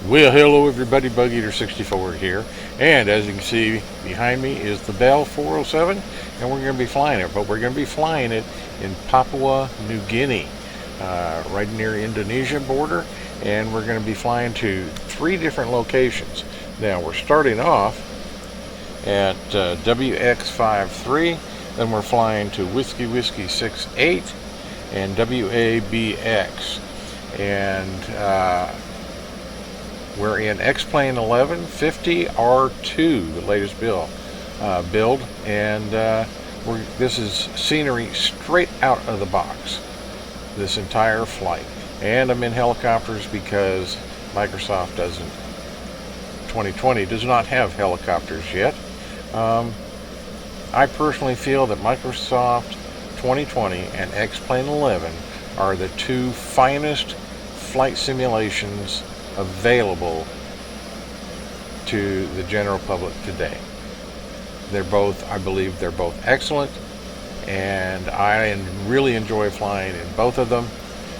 Well, hello everybody, Bug Eater 64 here, and as you can see behind me is the Bell 407, and we're going to be flying it, but we're going to be flying it in Papua New Guinea, right near Indonesia border, and we're going to be flying to 3 different locations. Now we're starting off at WX53, then we're flying to Whiskey Whiskey 68 and WABX, and we're in X-Plane 1150 R2, the latest build, and this is scenery straight out of the box, this entire flight. And I'm in helicopters because Microsoft 2020 does not have helicopters yet. I personally feel that Microsoft 2020 and X-Plane 11 are the 2 finest flight simulations available to the general public today. They're both, I believe they're both excellent, and I really enjoy flying in both of them.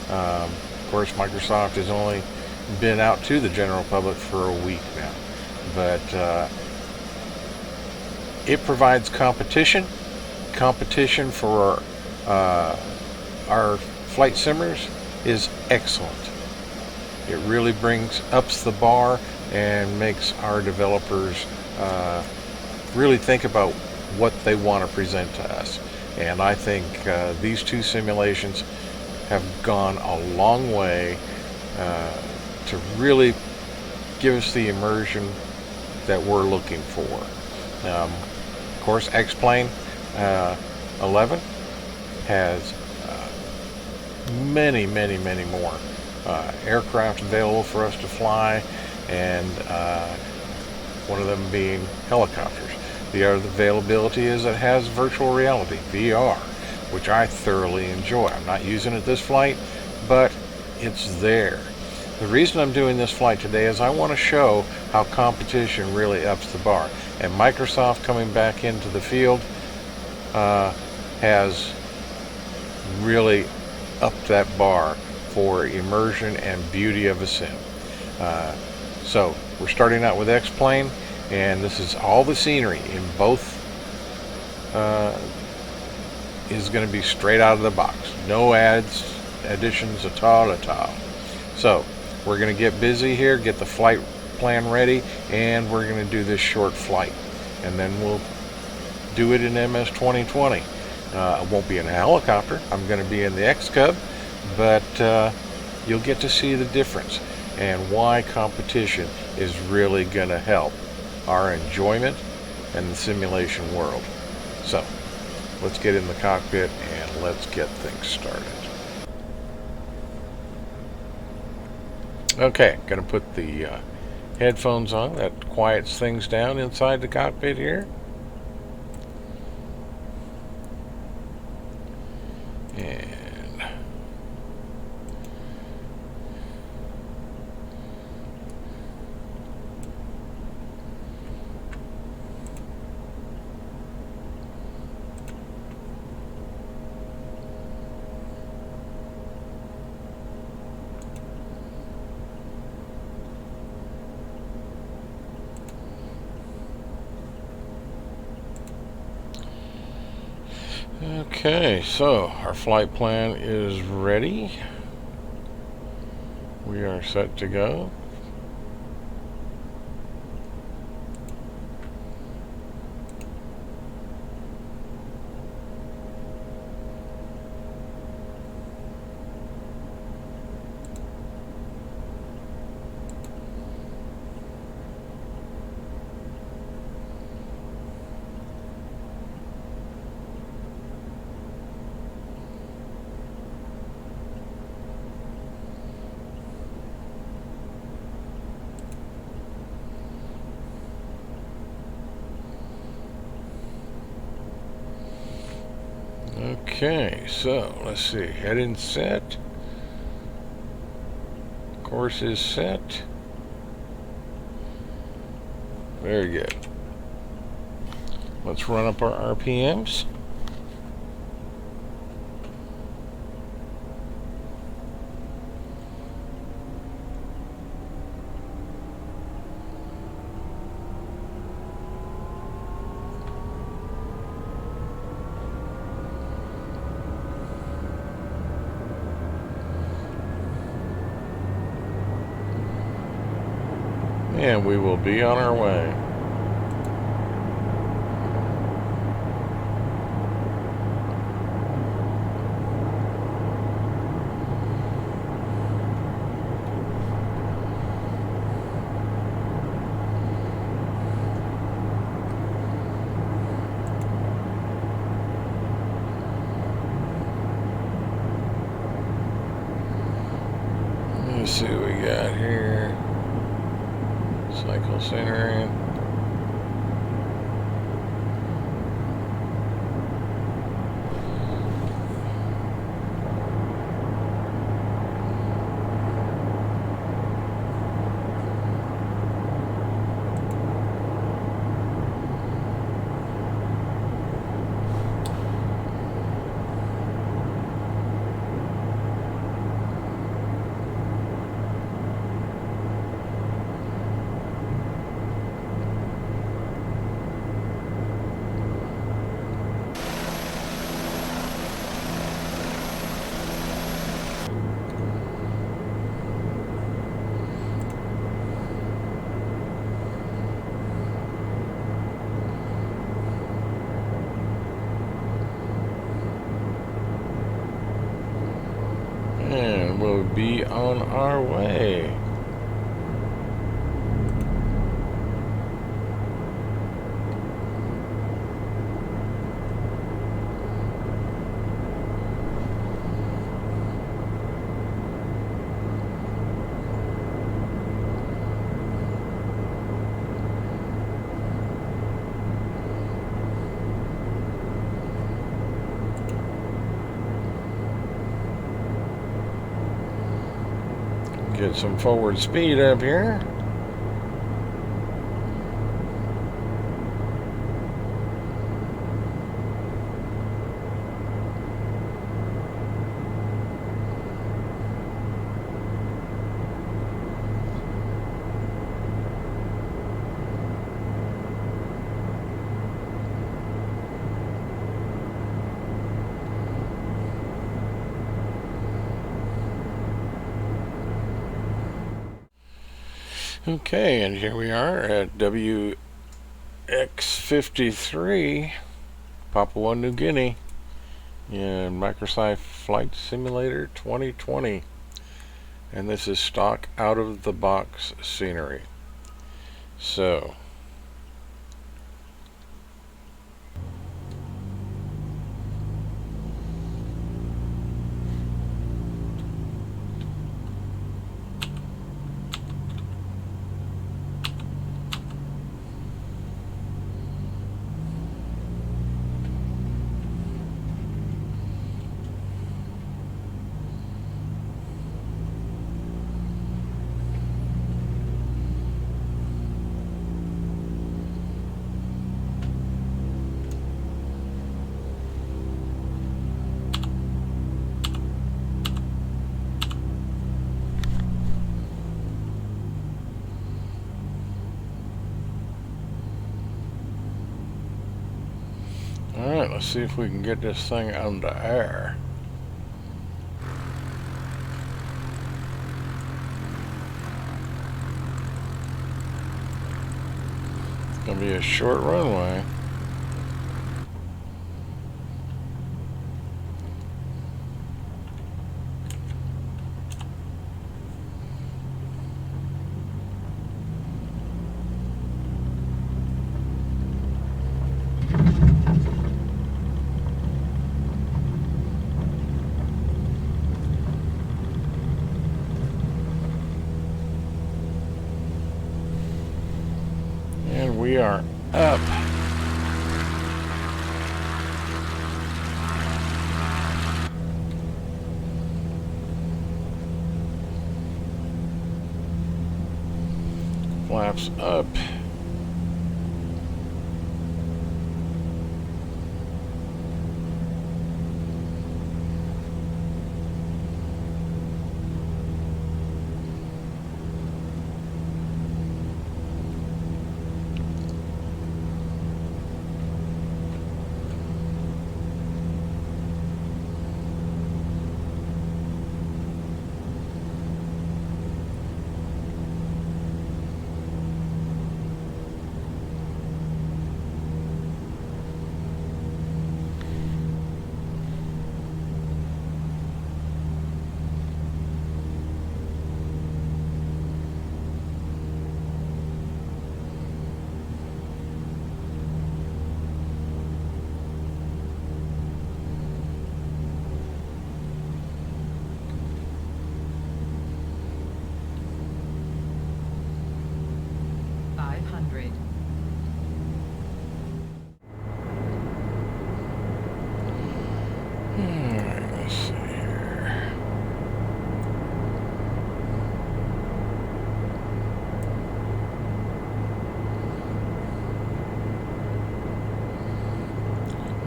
Of course, Microsoft has only been out to the general public for a week now, but it provides competition for our flight simmers is excellent. It really ups the bar and makes our developers really think about what they want to present to us. And I think these 2 simulations have gone a long way to really give us the immersion that we're looking for. Of course, X-Plane 11 has many more aircraft available for us to fly, and one of them being helicopters. The other availability is it has virtual reality, VR, which I thoroughly enjoy. I'm not using it this flight, but it's there. The reason I'm doing this flight today is I want to show how competition really ups the bar, and Microsoft coming back into the field has really upped that bar for immersion and beauty of a sim. So we're starting out with X-Plane, and this is all the scenery in both is going to be straight out of the box. No additions at all. So we're going to get busy here, get the flight plan ready, and we're going to do this short flight, and then we'll do it in MS-2020. I won't be in a helicopter. I'm going to be in the X Cub, but you'll get to see the difference and why competition is really going to help our enjoyment and the simulation world. So let's get in the cockpit and let's get things started. Okay, going to put the headphones on. That quiets things down inside the cockpit here. And okay, so our flight plan is ready. We are set to go. Okay, so let's see. Heading set. Course is set. Very good. Let's run up our RPMs. and we will be on our way. Let's see what we got here. Cycle center. And we'll be on our way. Get some forward speed up here. Okay, and here we are at WX53, Papua New Guinea, in Microsoft Flight Simulator 2020. And this is stock out-of-the-box scenery. So, alright, let's see if we can get this thing on the air. It's gonna be a short runway. And we are up. Flaps up. grade. Alright, let's see here.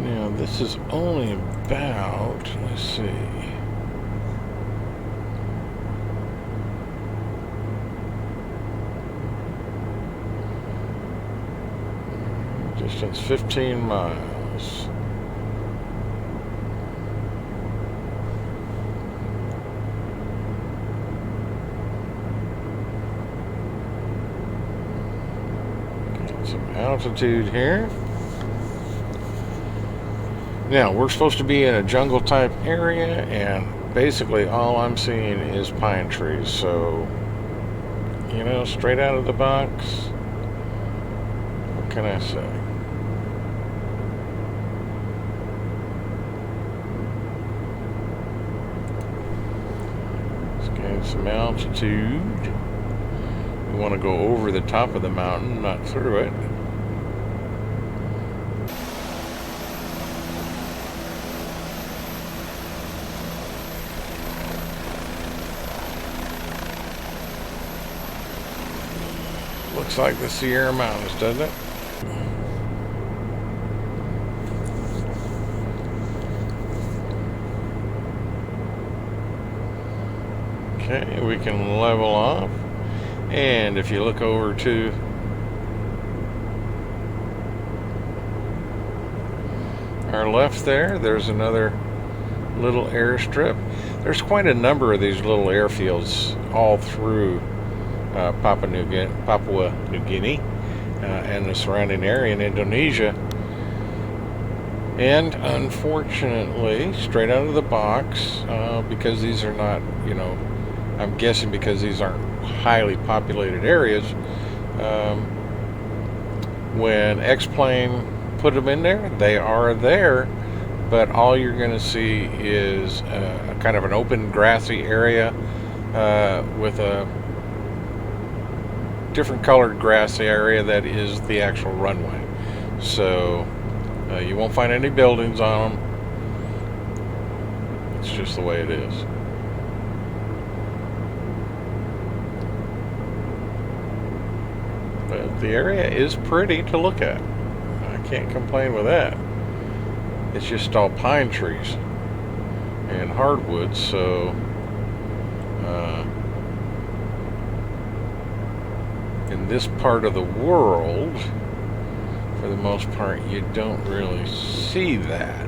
Now this is only about, let's see, distance 15 miles. Got some altitude here. Now, we're supposed to be in a jungle type area, and basically all I'm seeing is pine trees. So, you know, straight out of the box, what can I say? Let's gain some altitude. We want to go over the top of the mountain, not through it. Looks like the Sierra Mountains, doesn't it? Okay, we can level off. And if you look over to our left there's another little airstrip. There's quite a number of these little airfields all through Papua New Guinea and the surrounding area in Indonesia. And unfortunately, straight out of the box, because these are not, you know, I'm guessing because these aren't highly populated areas, when X-Plane put them in there, they are there, but all you're going to see is kind of an open grassy area with a different colored grassy area that is the actual runway. So you won't find any buildings on them. It's just the way it is. But the area is pretty to look at. I can't complain with that. It's just all pine trees and hardwoods, so in this part of the world, for the most part, you don't really see that.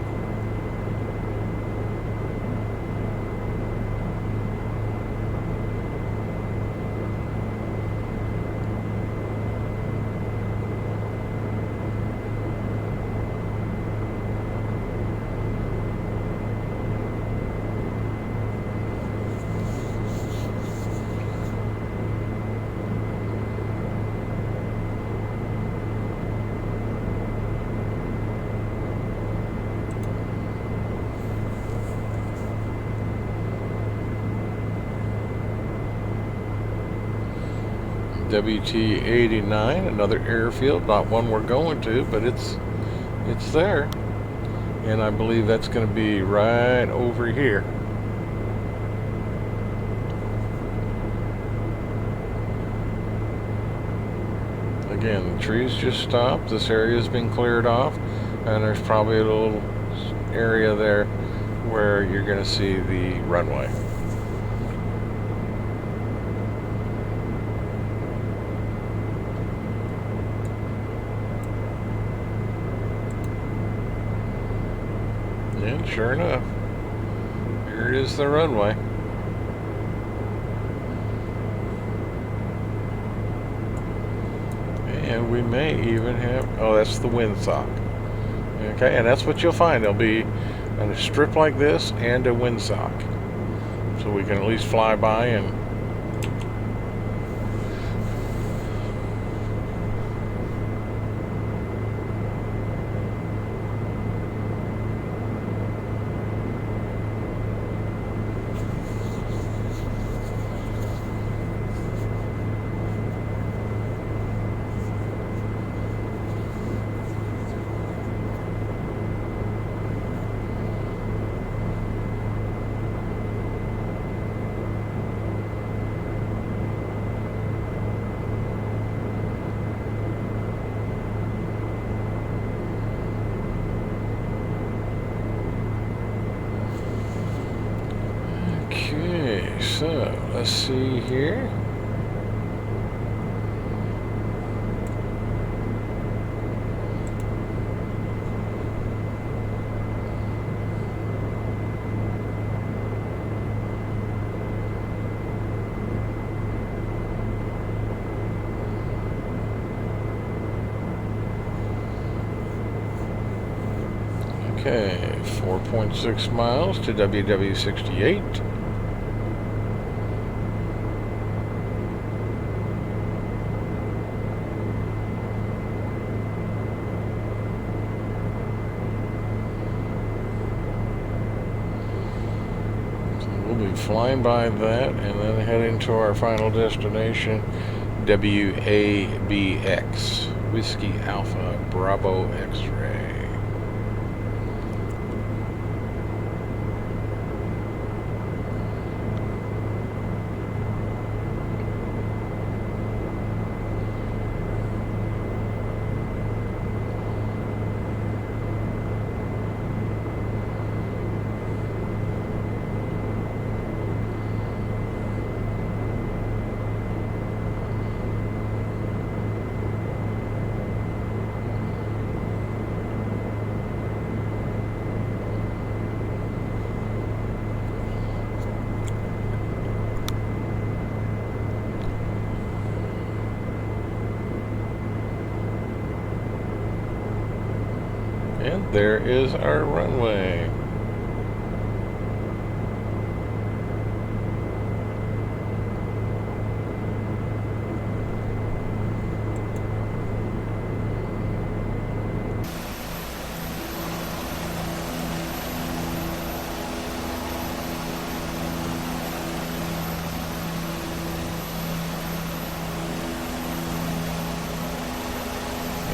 WT-89, another airfield, not one we're going to, but it's there, and I believe that's going to be right over here. Again, the trees just stopped. This area has been cleared off, and there's probably a little area there where you're going to see the runway. And sure enough, here is the runway. And we may even have, oh, that's the windsock. Okay, and that's what you'll find. There'll be a strip like this and a windsock. So we can at least fly by and Let's see here. Okay, 4.6 miles to WW68. So we'll be flying by that and then heading to our final destination, WABX, Whiskey Alpha Bravo X-Ray. And there is our runway.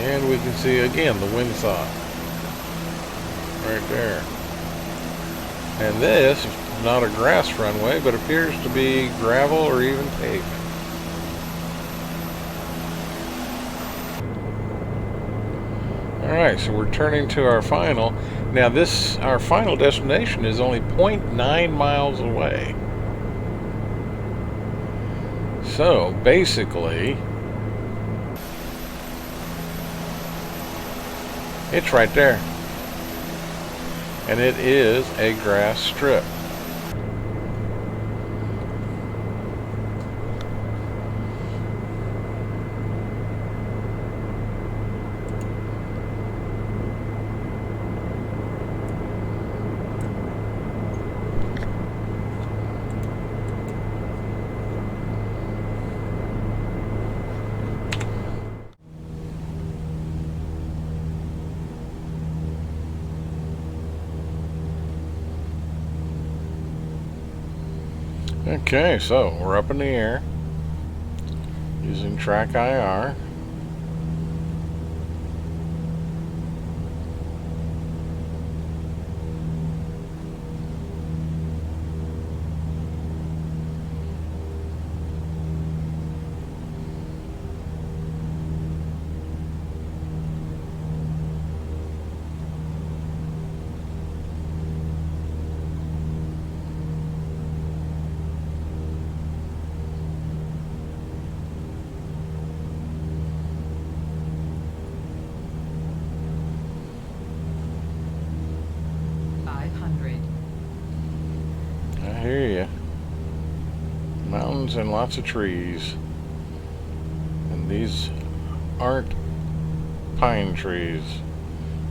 And we can see again the windsock right there. And this is not a grass runway, but appears to be gravel or even pavement. Alright, so we're turning to our final. Now our final destination is only 0.9 miles away. So basically, it's right there. And it is a grass strip. Okay, so we're up in the air using track IR. I hear you. Mountains and lots of trees. And these aren't pine trees.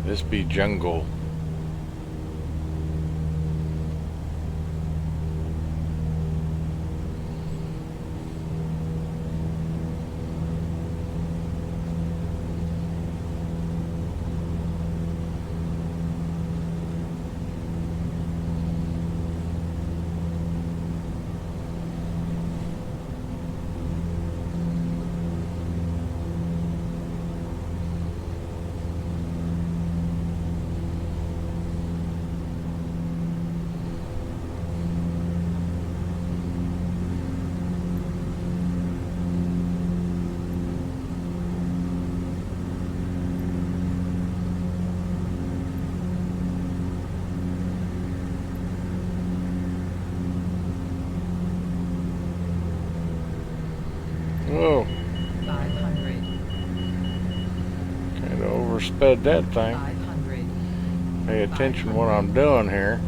This be jungle. Whoa. 500. Kind of oversped that thing. 500. Pay attention what I'm doing here.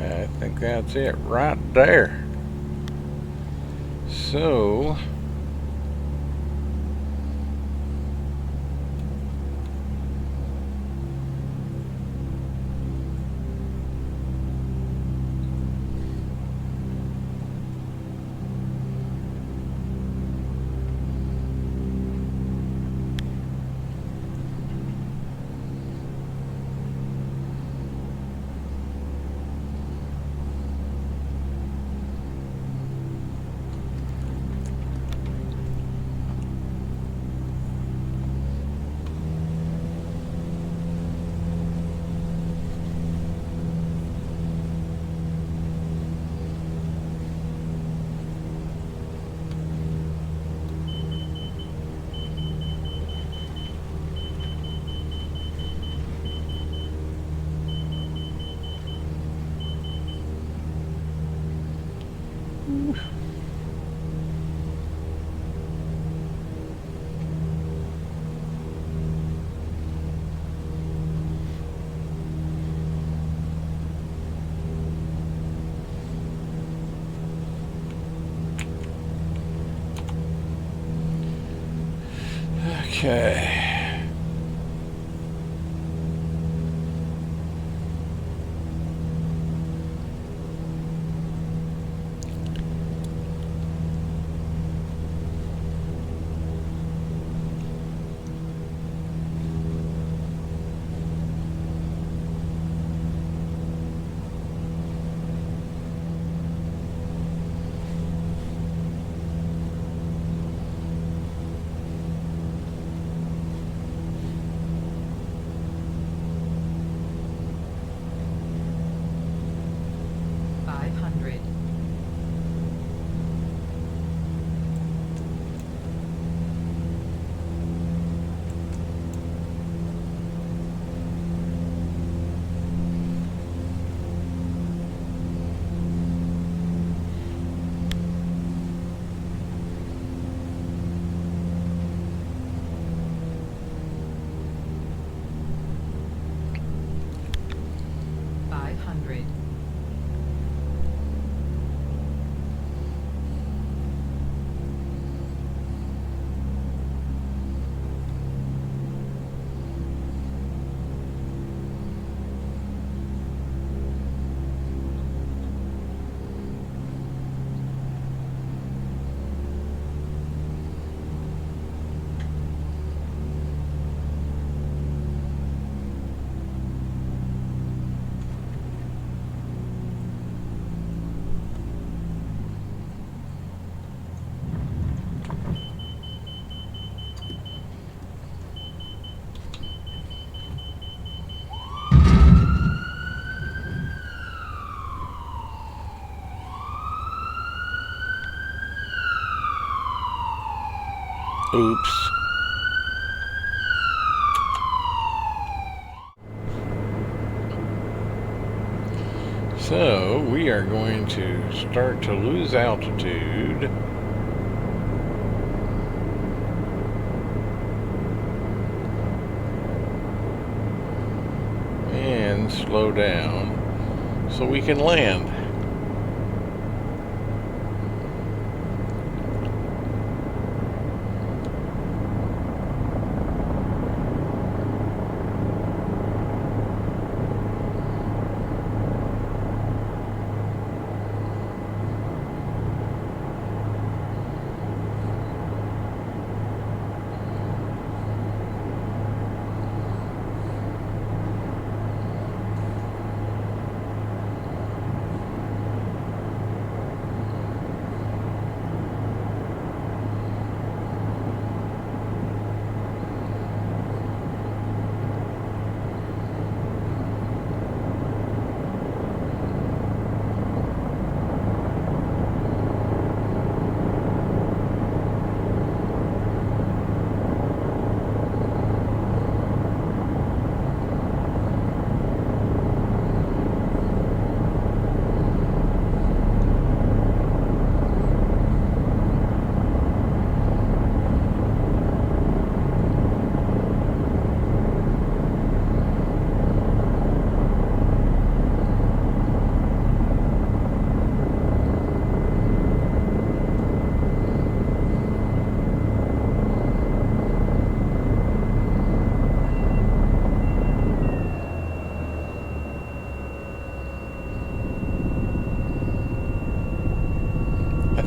I think that's it right there. So okay. Oops. So we are going to start to lose altitude. And slow down so we can land.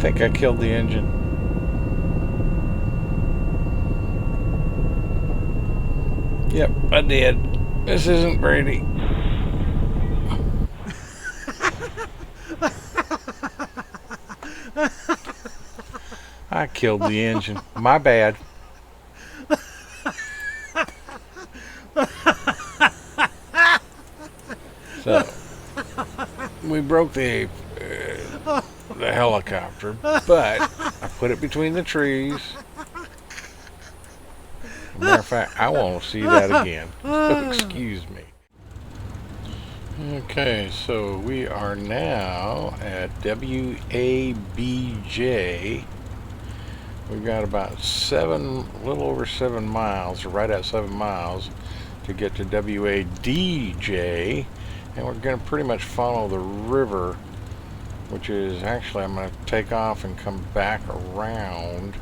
think I killed the engine. Yep, I did. This isn't Brady. I killed the engine. My bad. So, we broke the helicopter, but I put it between the trees. Matter of fact, I won't see that again. So excuse me. Okay, so we are now at WABJ. We've got about a little over 7 miles, or right at 7 miles, to get to WADJ, and we're going to pretty much follow the river, which is actually, I'm going to take off and come back around.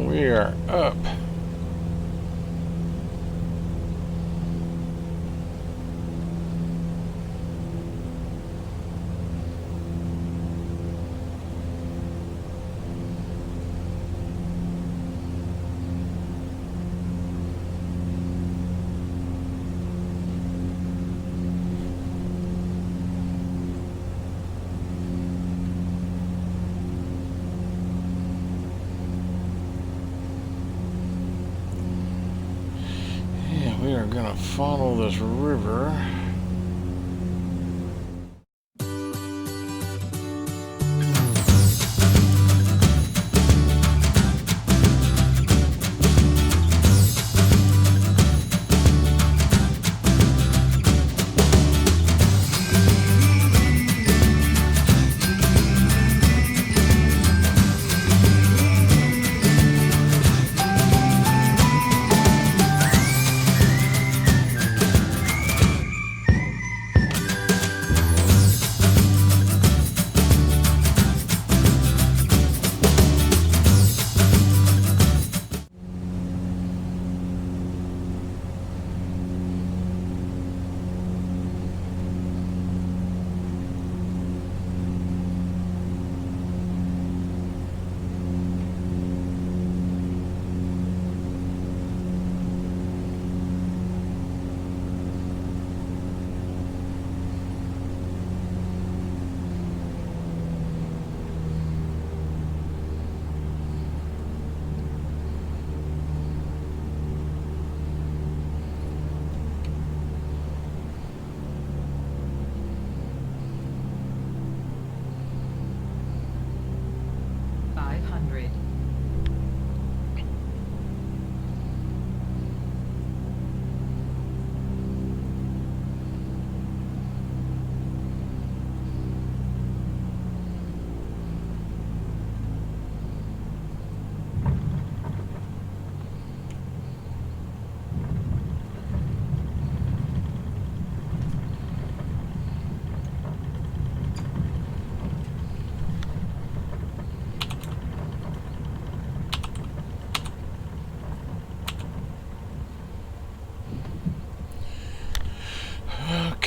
We are up. We are going to follow this river.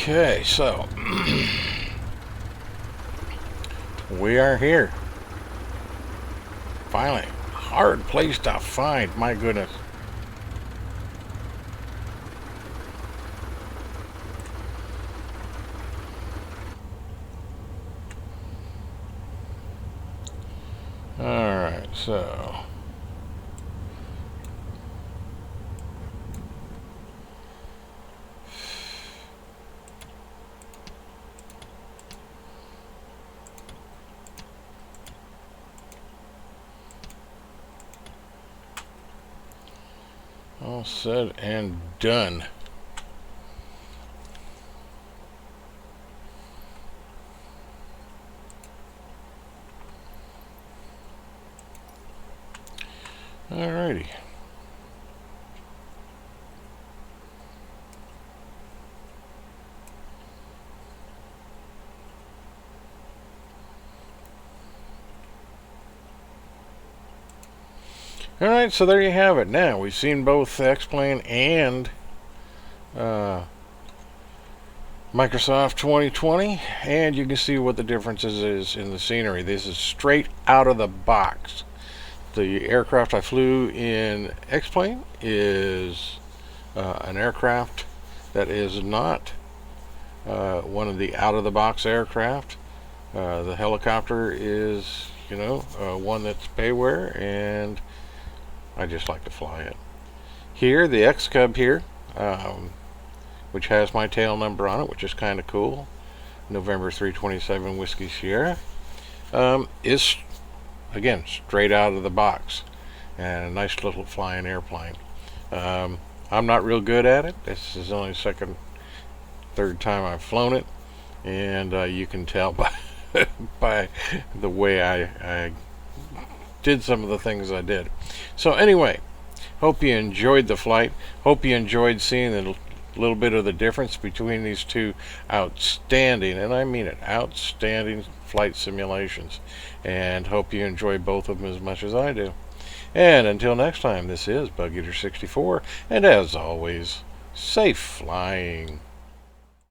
Okay, so we are here. Finally, hard place to find, my goodness. Alright, so All said and done. Alrighty. Alright, so there you have it. Now, we've seen both X-Plane and Microsoft 2020, and you can see what the differences is in the scenery. This is straight out of the box. The aircraft I flew in X-Plane is an aircraft that is not one of the out-of-the-box aircraft. The helicopter is, one that's payware, and I just like to fly it. Here, the X Cub here, which has my tail number on it, which is kind of cool, November 327 Whiskey Sierra, is, again, straight out of the box, and a nice little flying airplane. I'm not real good at it. This is only the third time I've flown it, and you can tell by the way I did some of the things I did. So anyway, hope you enjoyed the flight. Hope you enjoyed seeing the little bit of the difference between these two outstanding, and I mean it, outstanding flight simulations. And hope you enjoy both of them as much as I do. And until next time, this is Bug Eater 64, and as always, safe flying.